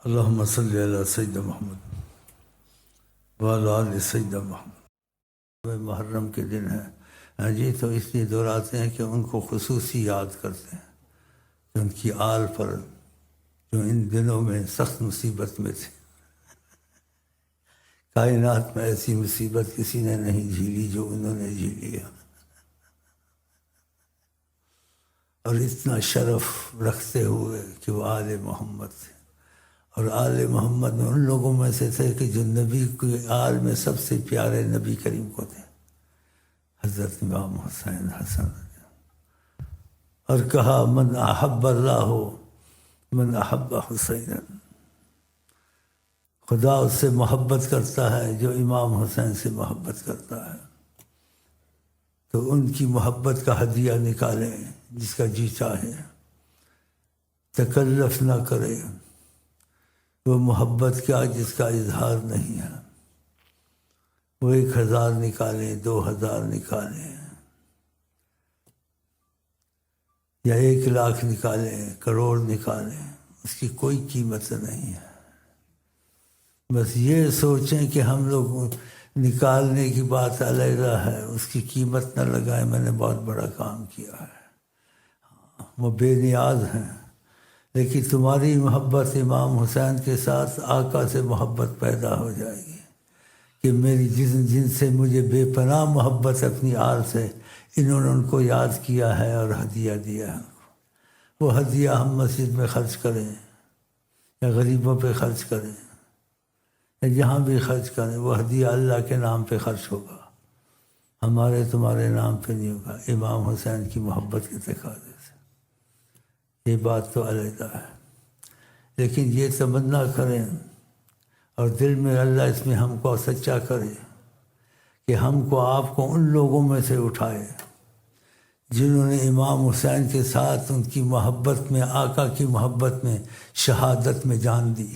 اللہم صلی علی سیدنا محمد وعلی آل سیدنا محمد۔ محرم کے دن ہے جی، تو اس لیے دہراتے ہیں کہ ان کو خصوصی یاد کرتے ہیں کہ ان کی آل پر جو ان دنوں میں سخت مصیبت میں تھے۔ کائنات میں ایسی مصیبت کسی نے نہیں جھیلی جو انہوں نے جھیلی ہے، اور اتنا شرف رکھتے ہوئے کہ وہ آل محمد تھے، اور آل محمد میں ان لوگوں میں سے تھے کہ جو نبی کے آل میں سب سے پیارے نبی کریم کو تھے، حضرت امام حسین حسن۔ اور کہا من احب اللہ من احب حسین، خدا اس سے محبت کرتا ہے جو امام حسین سے محبت کرتا ہے، تو ان کی محبت کا ہدیہ نکالیں، جس کا جی چاہے، تکلف نہ کرے۔ وہ محبت کیا جس کا اظہار نہیں ہے، وہ 1000 نکالیں، 2000 نکالیں، یا 1,00,000 نکالیں، کروڑ نکالیں، اس کی کوئی قیمت نہیں ہے۔ بس یہ سوچیں کہ ہم لوگ نکالنے کی بات علیحدہ ہے، اس کی قیمت نہ لگائیں، میں نے بہت بڑا کام کیا ہے۔ وہ بے نیاز ہیں، لیکن تمہاری محبت امام حسین کے ساتھ آقا سے محبت پیدا ہو جائے گی کہ میری جن سے مجھے بے پناہ محبت اپنی آل سے، انہوں نے ان کو یاد کیا ہے اور ہدیہ دیا ہے۔ وہ ہدیہ ہم مسجد میں خرچ کریں یا غریبوں پہ خرچ کریں یا جہاں بھی خرچ کریں، وہ ہدیہ اللہ کے نام پہ خرچ ہوگا، ہمارے تمہارے نام پہ نہیں ہوگا، امام حسین کی محبت کے تقاضے سے۔ یہ بات تو علیحدہ ہے، لیکن یہ تمنا کریں اور دل میں اللہ اس میں ہم کو سچا کرے کہ ہم کو آپ کو ان لوگوں میں سے اٹھائے جنہوں نے امام حسین کے ساتھ ان کی محبت میں، آقا کی محبت میں، شہادت میں جان دی۔